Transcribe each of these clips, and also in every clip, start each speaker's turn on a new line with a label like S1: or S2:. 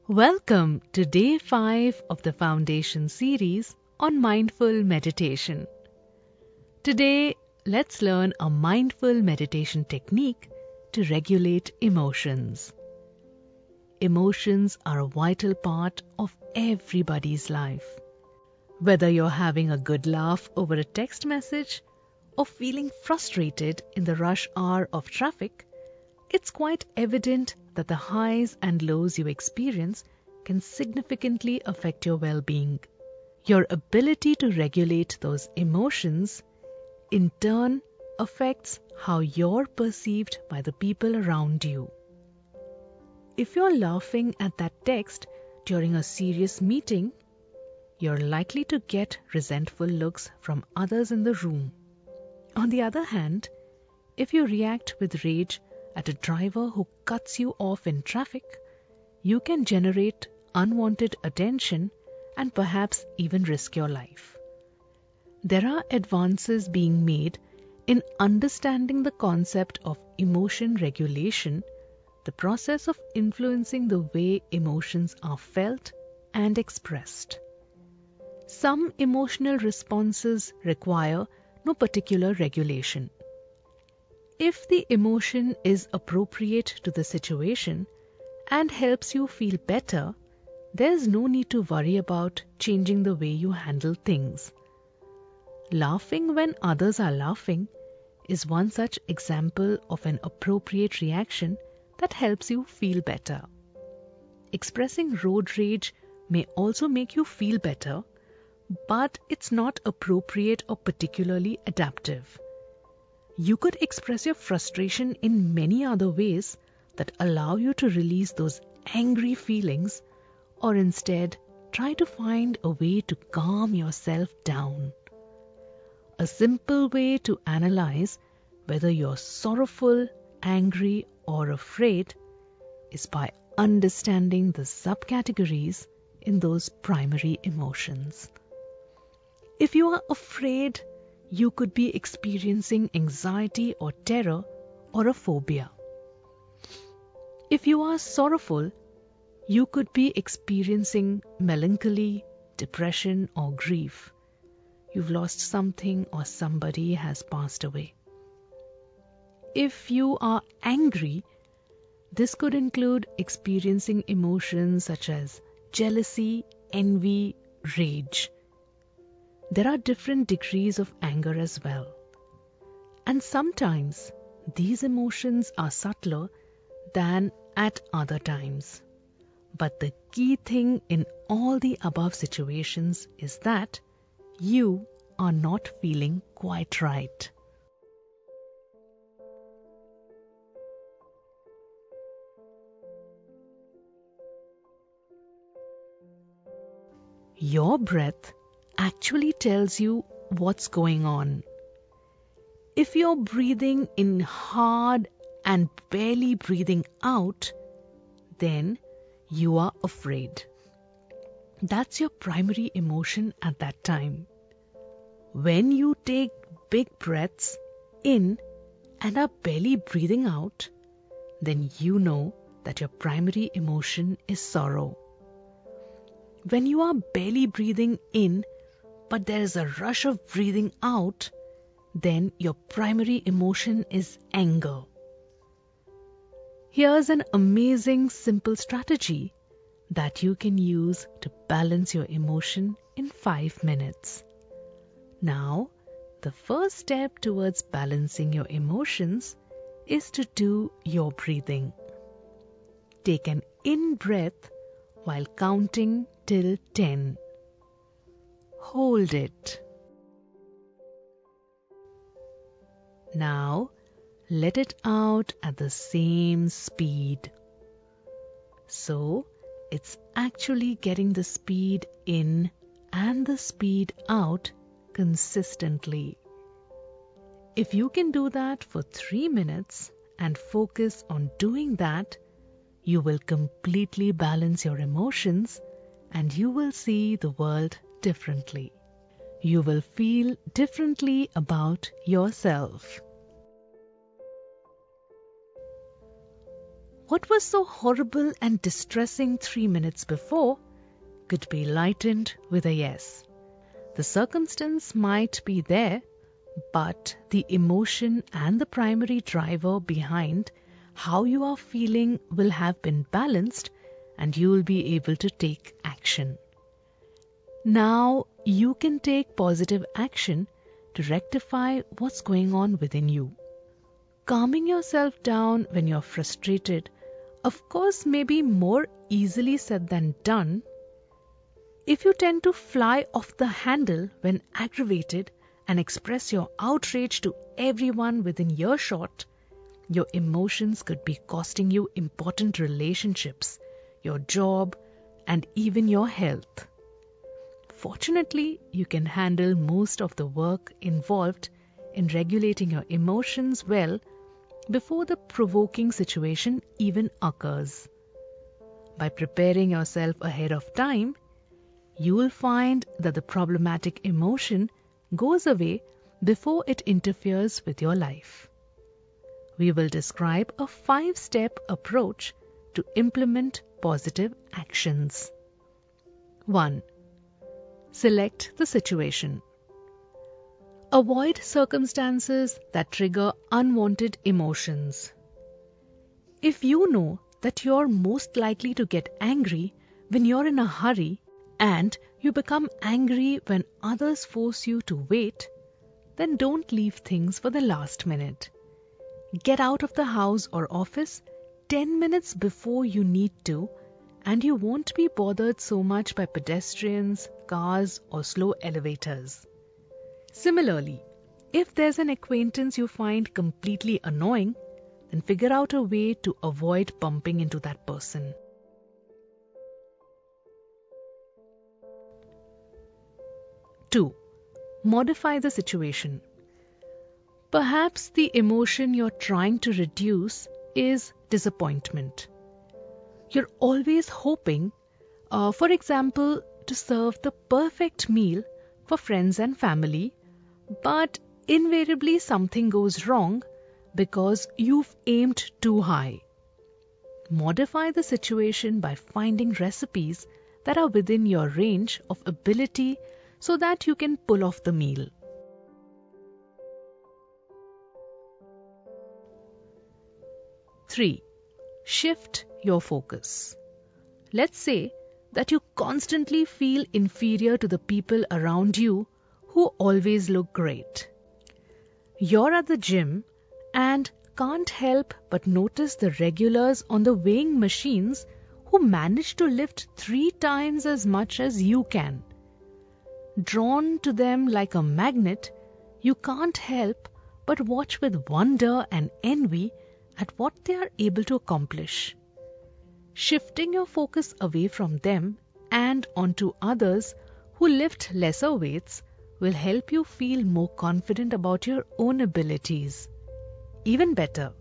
S1: Welcome to day 5 of the Foundation series on mindful meditation. Today, let's learn a mindful meditation technique to regulate emotions. Emotions are a vital part of everybody's life. Whether you're having a good laugh over a text message or feeling frustrated in the rush hour of traffic, it's quite evident that the highs and lows you experience can significantly affect your well-being. Your ability to regulate those emotions, in turn, affects how you're perceived by the people around you. If you're laughing at that text during a serious meeting, you're likely to get resentful looks from others in the room. On the other hand, if you react with rage at a driver who cuts you off in traffic, you can generate unwanted attention and perhaps even risk your life. There are advances being made in understanding the concept of emotion regulation, the process of influencing the way emotions are felt and expressed. Some emotional responses require no particular regulation. If the emotion is appropriate to the situation and helps you feel better, there's no need to worry about changing the way you handle things. Laughing when others are laughing is one such example of an appropriate reaction that helps you feel better. Expressing road rage may also make you feel better, but it's not appropriate or particularly adaptive. You could express your frustration in many other ways that allow you to release those angry feelings, or instead try to find a way to calm yourself down. A simple way to analyze whether you're sorrowful, angry, or afraid is by understanding the subcategories in those primary emotions. If you are afraid, you could be experiencing anxiety or terror or a phobia. If you are sorrowful, you could be experiencing melancholy, depression, or grief. You've lost something or somebody has passed away. If you are angry, this could include experiencing emotions such as jealousy, envy, rage. There are different degrees of anger as well. And sometimes these emotions are subtler than at other times. But the key thing in all the above situations is that you are not feeling quite right. Your breath actually tells you what's going on. If you're breathing in hard and barely breathing out, then you are afraid. That's your primary emotion at that time. When you take big breaths in and are barely breathing out, then you know that your primary emotion is sorrow. When you are barely breathing in, but there is a rush of breathing out, then your primary emotion is anger. Here's an amazing simple strategy that you can use to balance your emotion in 5 minutes. Now, the first step towards balancing your emotions is to do your breathing. Take an in-breath while counting till 10. Hold it. Now, let it out at the same speed. So, it's actually getting the speed in and the speed out consistently. If you can do that for 3 minutes and focus on doing that, you will completely balance your emotions and you will see the world differently. You will feel differently about yourself. what was so horrible and distressing 3 minutes before could be lightened with a yes. The circumstance might be there, but the emotion and the primary driver behind how you are feeling will have been balanced and you will be able to take action. Now you can take positive action to rectify what's going on within you. Calming yourself down when you're frustrated, of course, may be more easily said than done. If you tend to fly off the handle when aggravated and express your outrage to everyone within earshot, your emotions could be costing you important relationships, your job, and even your health. Fortunately, you can handle most of the work involved in regulating your emotions well before the provoking situation even occurs. By preparing yourself ahead of time, you will find that the problematic emotion goes away before it interferes with your life. We will describe a 5-step approach to implement positive actions. 1. Select the situation. Avoid circumstances that trigger unwanted emotions. If you know that you're most likely to get angry when you're in a hurry and you become angry when others force you to wait, then don't leave things for the last minute. Get out of the house or office 10 minutes before you need to, and you won't be bothered so much by pedestrians, cars, or slow elevators. Similarly, if there's an acquaintance you find completely annoying, then figure out a way to avoid bumping into that person. 2. Modify the situation. Perhaps the emotion you're trying to reduce is disappointment. You're always hoping, for example, to serve the perfect meal for friends and family, but invariably something goes wrong because you've aimed too high. Modify the situation by finding recipes that are within your range of ability so that you can pull off the meal. 3. Shift your focus. Let's say that you constantly feel inferior to the people around you who always look great. You're at the gym and can't help but notice the regulars on the weighing machines who manage to lift 3 times as much as you can. Drawn to them like a magnet, you can't help but watch with wonder and envy at what they are able to accomplish. Shifting your focus away from them and onto others who lift lesser weights will help you feel more confident about your own abilities. Even better,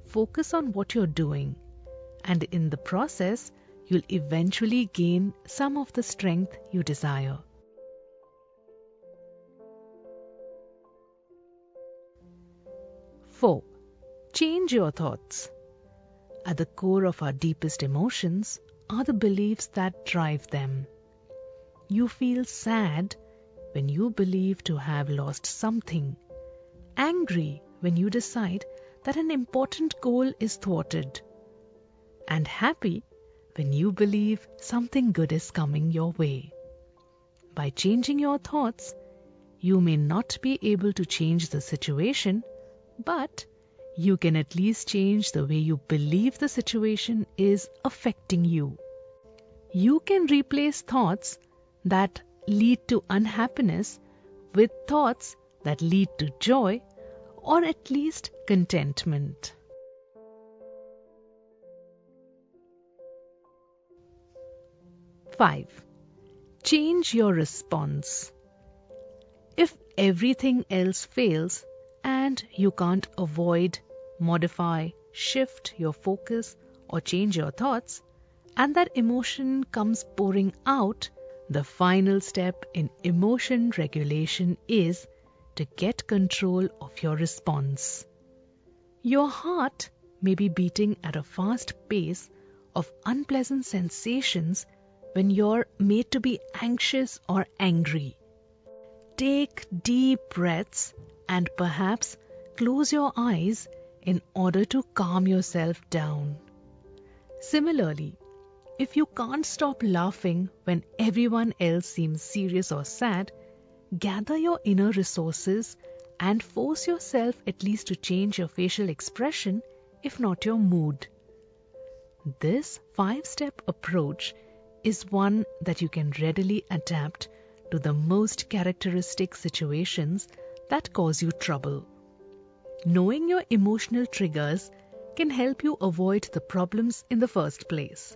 S1: focus on what you're doing, and in the process, you'll eventually gain some of the strength you desire. 4. Change your thoughts. At the core of our deepest emotions are the beliefs that drive them. You feel sad when you believe to have lost something, angry when you decide that an important goal is thwarted, and happy when you believe something good is coming your way. By changing your thoughts, you may not be able to change the situation, but you can at least change the way you believe the situation is affecting you. You can replace thoughts that lead to unhappiness with thoughts that lead to joy or at least contentment. 5. Change your response. If everything else fails and you can't avoid, modify, shift your focus or change your thoughts, and that emotion comes pouring out, the final step in emotion regulation is to get control of your response. Your heart may be beating at a fast pace of unpleasant sensations when you're made to be anxious or angry. Take deep breaths and perhaps close your eyes in order to calm yourself down. Similarly, if you can't stop laughing when everyone else seems serious or sad, gather your inner resources and force yourself at least to change your facial expression, if not your mood. This 5-step approach is one that you can readily adapt to the most characteristic situations that cause you trouble. Knowing your emotional triggers can help you avoid the problems in the first place.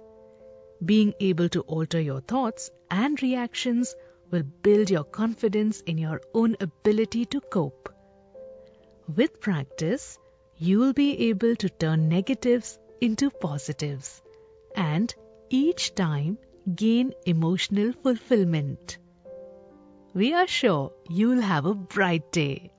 S1: Being able to alter your thoughts and reactions will build your confidence in your own ability to cope. With practice, you will be able to turn negatives into positives and each time gain emotional fulfillment. We are sure you will have a bright day.